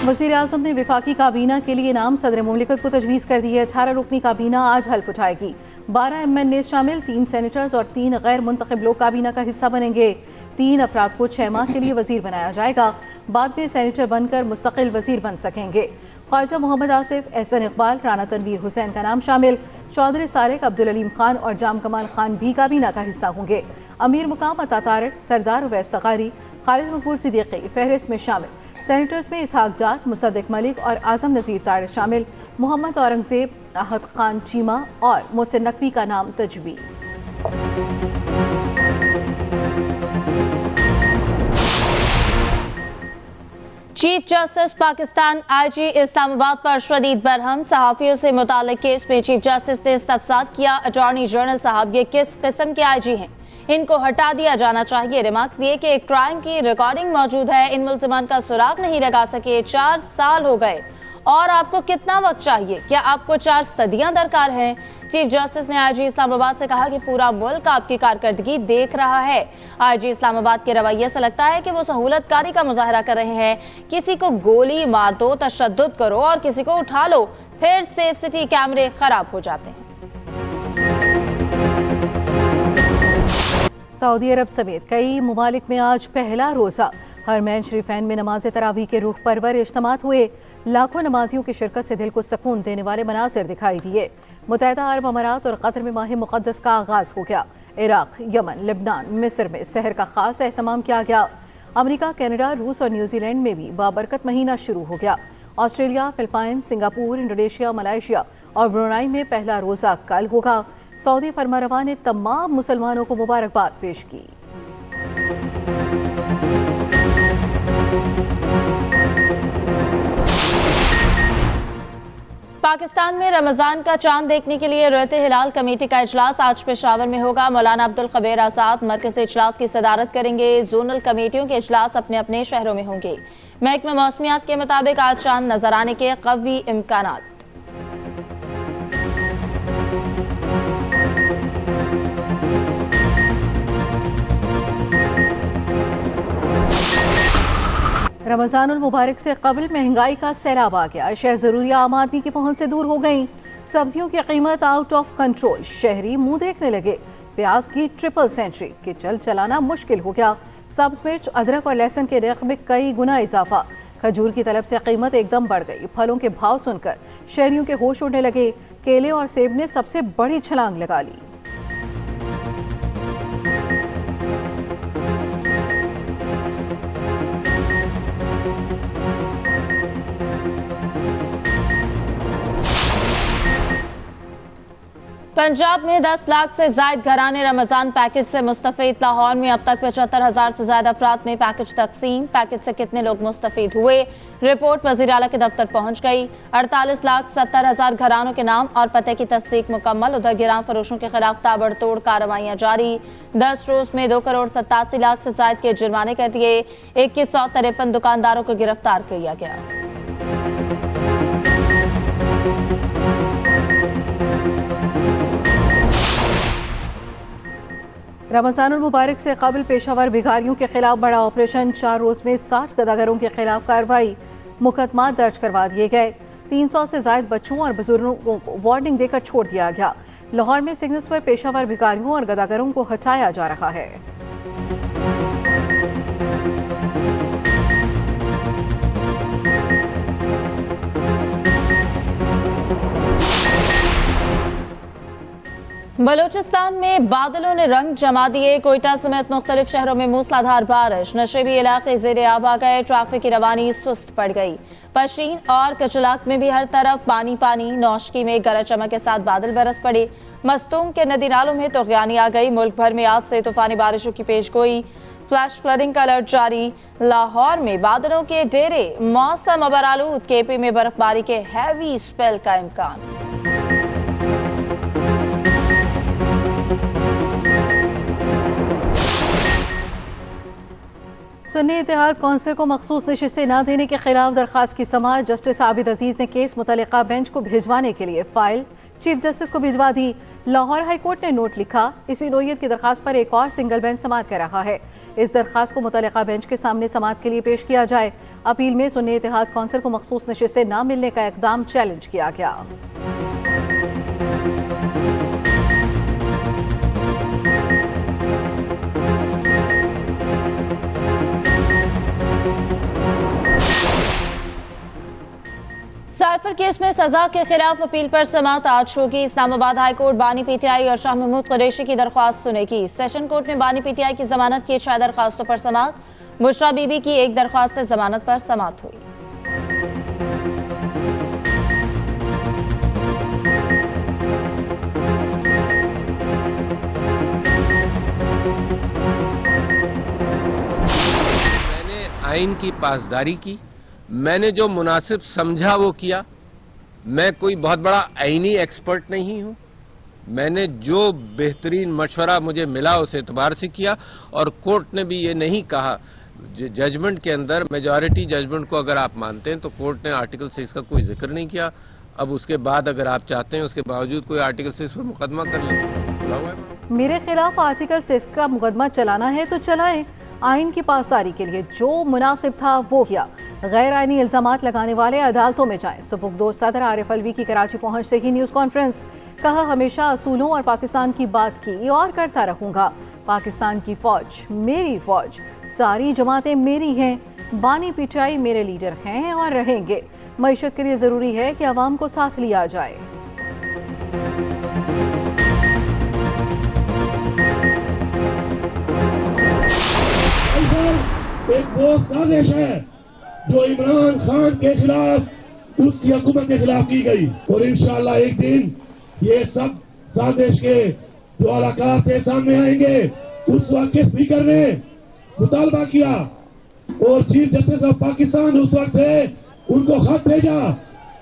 वज़ीर आज़म ने वफाकी काबीना के लिए नाम सदर मुमलिकत को तजवीज़ कर दी है। 18 रुकनी काबीना आज हल्फ उठाएगी। 12 MNA शामिल 3 सेनेटर्स और 3 गैर मुंतखब लोग काबीना का हिस्सा बनेंगे। 3 अफराद को 6 माह के लिए वज़ीर बनाया जाएगा। बाद में सेनेटर बनकर मुस्तकिल वज़ीर बन सकेंगे। ख्वाजा मोहम्मद आसिफ, एहसन इकबाल, राना तनवीर हुसैन का नाम शामिल। चौधरी सालेक, अब्दुल अलीम खान और जाम कमाल खान भी काबीना का हिस्सा होंगे। अमीर मुकाम अता तारिक, सरदार उवैस तकारी, खालिद मकबूल सिद्दीकी फहरिस्त में शामिल। सेनेटर्स में इसहाक डार, मुसद्दिक मलिक और आजम नज़ीर तारिक शामिल। मोहम्मद औरंगजेब, अहद खान चीमा और मोहसिन नकवी का नाम तजवीज़। Chief justice Pakistan IG Islamabad पर शदीद बरहम। सहाफ़ियों से मुताल्लिक़ केस में चीफ जस्टिस ने इस्तफसार किया। अटॉर्नी जनरल साहब ये किस किस्म के IG हैं, इनको हटा दिया जाना चाहिए। रिमार्क्स दिए कि एक क्राइम की रिकॉर्डिंग मौजूद है, इन मुल्ज़िमान का सुराग नहीं लगा सके। 4 साल हो गए और आपको कितना वक्त चाहिए? क्या आपको 4 सदियां दरकार हैं? चीफ जस्टिस ने IG इस्लामाबाद से कहा कि पूरा मुल्क आपकी कारकर्दगी देख रहा है। IG इस्लामाबाद के रवैये से लगता है कि वो सहूलतकारी का मुजाहरा कर रहे हैं। किसी को गोली मार दो, तशद्दुद करो और किसी को उठा लो, फिर सेफ सिटी कैमरे खराब हो जाते हैं। सऊदी अरब समेत कई ममालिक में आज पहला रोज़ा हरमैन शरीफैन में नमाज तरावी के रूह परवर इज्तिमात हुए। लाखों नमाजियों की शिरकत से दिल को सुकून देने वाले मनासिर दिखाई दिए। मुत्तहिदा अरब अमारात और कतर में माह मुक़द्दस का आगाज़ हो गया। इराक, यमन, लेबनान, मिस्र में सहर का खास एहतमाम किया गया। अमेरिका, कनाडा, रूस और न्यूजीलैंड में भी बाबरकत महीना शुरू हो गया। Australia, Philippine, Singapore, Indonesia, Malaysia और ब्रुनाई में पहला रोज़ा कल होगा। सऊदी फरमारवा ने तमाम मुसलमानों को मुबारकबाद पेश की। पाकिस्तान में रमजान का चांद देखने के लिए रहते हिलाल कमेटी का इजलास आज पेशावर में होगा। मौलाना अब्दुल खबीर आजाद मरकज़ी इजलास की सदारत करेंगे। जोनल कमेटियों के इजलास अपने अपने शहरों में होंगे। महकमा मौसमियात के मुताबिक आज चांद नजर आने के कवी इम्कानात। रमज़ानुल मुबारक से कबल महंगाई का सैलाब आ गया। अशिया ज़रूरिया आम आदमी की पहुंच से दूर हो गई। सब्जियों की कीमत आउट ऑफ कंट्रोल, शहरी मुंह देखने लगे। प्याज की ट्रिपल सेंचुरी के चलाना मुश्किल हो गया। सब्ज मिर्च, अदरक और लहसुन के रेट में कई गुना इजाफा। खजूर की तलब से कीमत एकदम बढ़ गई। फलों के भाव सुनकर शहरियों के होश उड़ने लगे। केले और सेब ने सबसे बड़ी छलांग लगा ली। पंजाब में 10 लाख से जायद घराने रमजान पैकेज से मुस्तफीद। लाहौर में अब तक 75,000 से ज्यादा अफराद में पैकेज तकसीम। पैकेज से कितने लोग मुस्तफीद हुए? रिपोर्ट वज़ीर आला के दफ्तर पहुंच गई। 48,70,000 घरानों के नाम और पते की तस्दीक मुकम्मल। उधर गिरां फरोशों के खिलाफ ताबड़तोड़ कार्रवाइयां जारी। 10 रोज में 2,87,00,000 से जायद के जुर्माने कर दिए। 2153 दुकानदारों को गिरफ्तार किया गया। रमज़ानुल मुबारक से कबल पेशावर भिखारियों के खिलाफ बड़ा ऑपरेशन। 4 रोज में 60 गदागरों के खिलाफ कार्रवाई। मुकदमा दर्ज करवा दिए गए। 300 से जायद बच्चों और बुजुर्गों को वार्निंग देकर छोड़ दिया गया। लाहौर में सिग्नल्स पर पेशावर भिखारियों और गदागरों को हटाया जा रहा है। बलूचिस्तान में बादलों ने रंग जमा दिए। कोयटा समेत मुख्तलिफ शहरों में मूसलाधार बारिश। नशेबी इलाके ज़ेरे आब आ गए। ट्रैफिक की रवानी सुस्त पड़ गई। पश्चिम और कचलाक में भी हर तरफ पानी पानी। नौशकी में गरज चमक के साथ बादल बरस पड़े। मस्तूंग के नदी नालों में तुग़यानी आ गई। मुल्क भर में आज से तूफानी बारिशों की पेशगोई। फ्लैश फ्लडिंग का अलर्ट जारी। लाहौर में बादलों के डेरे। मौसम अबरालूद। केपी में बर्फबारी के हैवी स्पेल का इम्कान। सुन्नी इत्तेहाद कौंसिल को मखसूस नशिस्तें न देने के खिलाफ दरख्वास्त की समाअत। जस्टिस आबिद अजीज ने केस मुतल्लिका बेंच को भिजवाने के लिए फाइल चीफ जस्टिस को भिजवा दी। लाहौर हाईकोर्ट ने नोट लिखा, इसी नोयत की दरखास्त पर एक और सिंगल बेंच समाअत कर रहा है। इस दरखास्त को मुतल्लिका बेंच के सामने समाअत के लिए पेश किया जाए। अपील में सुन्नी इत्तेहाद कौंसिल को मखसूस नशिस्तें न मिलने का इकदाम चैलेंज किया गया। साइफर केस में सजा के खिलाफ अपील पर समाअत आज होगी। इस्लामाबाद हाई कोर्ट बानी पीटीआई और शाह महमूद कुरैशी की दरख्वास्त सुनेगी। सेशन कोर्ट में बानी पीटीआई की जमानत की 6 दरख्वास्तों पर समाअत, बुशरा बीबी की 1 दरख्वास्त जमानत पर समाअत हुई। मैंने आइन की पासदारी की, मैंने जो मुनासिब समझा वो किया। मैं कोई बहुत बड़ा आईनी एक्सपर्ट नहीं हूं। मैंने जो बेहतरीन मशवरा मुझे मिला उस एतबार से किया, और कोर्ट ने भी ये नहीं कहा। जजमेंट के अंदर मेजॉरिटी जजमेंट को अगर आप मानते हैं तो कोर्ट ने आर्टिकल 6 का कोई जिक्र नहीं किया। अब उसके बाद अगर आप चाहते हैं उसके बावजूद कोई आर्टिकल 6 पर मुकदमा कर ले। मेरे खिलाफ आर्टिकल 6 का मुकदमा चलाना है तो चलाएं। आइन की पासदारी के लिए जो मुनासिब था वो किया। गैर आइनी इल्जामात लगाने वाले अदालतों में जाएं। सुपुर्द सदर आरिफ अलवी की कराची पहुंचते ही न्यूज़ कॉन्फ्रेंस, कहा हमेशा असूलों और पाकिस्तान की बात की और करता रहूंगा। पाकिस्तान की फौज मेरी फौज, सारी जमातें मेरी हैं। बानी पीटीआई मेरे लीडर हैं और रहेंगे। मईशत के लिए ज़रूरी है कि आवाम को साथ लिया जाए। एक वो साजिश है जो इमरान खान के खिलाफ, उसकी हुकूमत के खिलाफ की गई, और इंशाअल्लाह एक दिन ये सब साजिश के जो अलाकात के सामने आएंगे। उस वक्त के स्पीकर ने मुतालबा किया और चीफ जस्टिस ऑफ पाकिस्तान उस वक्त से उनको खत भेजा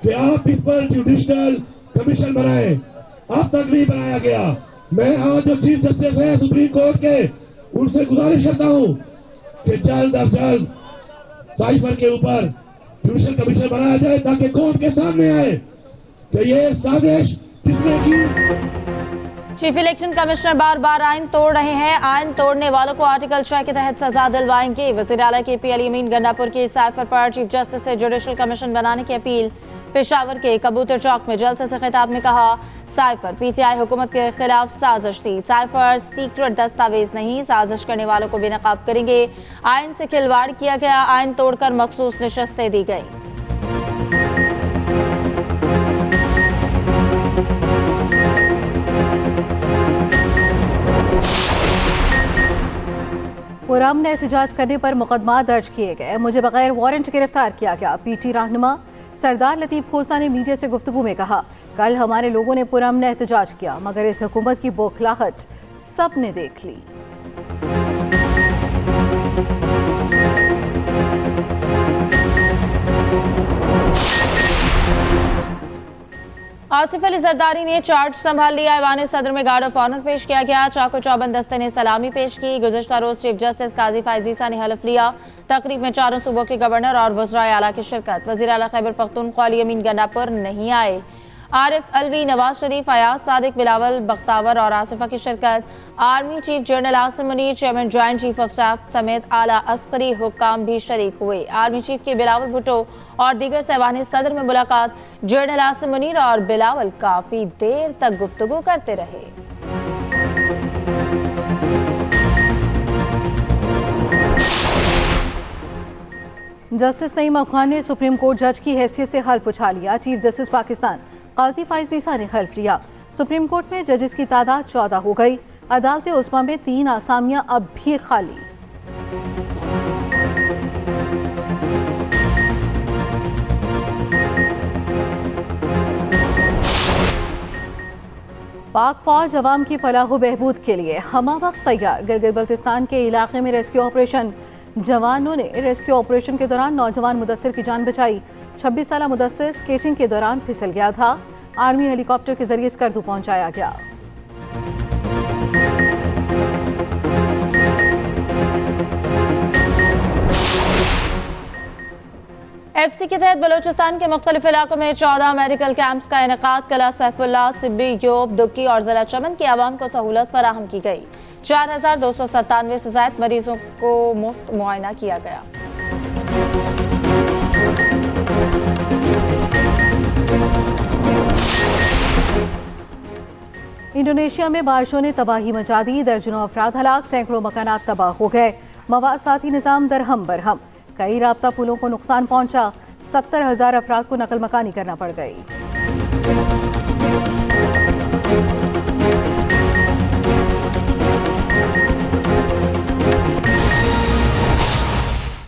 कि आप इस पर जुडिशल कमीशन बनाए। अब तक नहीं बनाया गया। मैं आज जो चीफ जस्टिस है सुप्रीम कोर्ट के, उनसे गुजारिश करता हूँ कि जल्द अज जल्द साइफर के ऊपर जुडिशल कमीशन बनाया जाए ताकि कोर्ट के सामने आए कि ये साजिश किसने की। चीफ इलेक्शन कमिश्नर बार बार आइन तोड़ रहे हैं। आइन तोड़ने वालों को आर्टिकल 6 के तहत सजा दिलवाएंगे। वज़ीर आला KP अली अमीन गंडापुर की साइफर पर चीफ जस्टिस से जुडिशल कमीशन बनाने की अपील। पेशावर के कबूतर चौक में जलसे से खिताब में कहा, साइफर PTI हुकूमत के खिलाफ साजिश थी। साइफर सीक्रेट दस्तावेज नहीं, साजिश करने वालों को बेनकाब करेंगे। आइन से खिलवाड़ किया गया, आइन तोड़कर मखसूस नशस्तें दी गई। पुरअमन एहतजाज करने पर मुकदमा दर्ज किए गए, मुझे बगैर वारंट गिरफ्तार किया गया। PT रहनुमा सरदार लतीफ खोसा ने मीडिया से गुफ्तगू में कहा, कल हमारे लोगों ने पुरअमन एहतजाज किया मगर इस हुकूमत की बौखलाहट सब ने देख ली। आसिफ अली जरदारी ने चार्ज संभाल लिया। ऐवान सदर में गार्ड ऑफ ऑनर पेश किया गया। चाको चौबंद दस्ते ने सलामी पेश की। गुज़श्ता रोज चीफ जस्टिस काजी फायजीसा ने हलफ लिया। तकरीब में 4 सूबों के गवर्नर और वज़राए आला की शिरकत। वज़ीर आला खैबर पख्तूनख्वा अली अमीन गंडापुर नहीं आए। आरिफ अलवी, नवाज शरीफ, अयाज सादिक, बिलावल बख्तावर और आसिफा की शिरकत। Army chief general Asim Munir, chairman joint chief of staff समेत आला अस्करी हुक्काम भी शरीक हुए। आर्मी चीफ के बिलावल भुट्टो और दीगर से ऐवान सदर में मुलाकात। जनरल आसिम मुनीर और बिलावल काफी देर तक गुफ्तगू करते रहे। जस्टिस नईम अफगान ने सुप्रीम कोर्ट जज की हैसियत से हल्फ उठा लिया। चीफ जस्टिस पाकिस्तान काजी फायजीसा ने हल्फ लिया। सुप्रीम कोर्ट में जजेस की तादाद 14 हो गई। अदालत उस्मा में 3 आसामियां अब भी खाली। पाक फौज अवाम की फलाह बहबूद के लिए हमा वक्त तैयार। गिलगित बल्तिस्तान के इलाके में रेस्क्यू ऑपरेशन। जवानों ने रेस्क्यू ऑपरेशन के दौरान नौजवान मुदस्सिर की जान बचाई। 26 साला मुदस्सिर स्केचिंग के दौरान फिसल गया था। आर्मी हेलीकॉप्टर के जरिए स्कर्दू पहुंचाया गया। एफसी के तहत बलूचिस्तान के मुख्तलिफ इलाकों में 14 मेडिकल कैंप्स का इनेकाद कला सैफुल्ला, सिब्बी, योब, दुक्की और जिला चमन की आवाम को सहूलत फराहम की गई। 4297 से ज्यादा मरीजों को मुफ्त मुआयना किया गया। इंडोनेशिया में बारिशों ने तबाही मचा दी, दर्जनों अफराद हलाक, सैकड़ों मकानात तबाह हो गए। मवासलाती निज़ाम दरहम बरहम, कई राब्ता पुलों को नुकसान पहुंचा, 70,000 अफराद को नकल मकानी करना पड़ गई।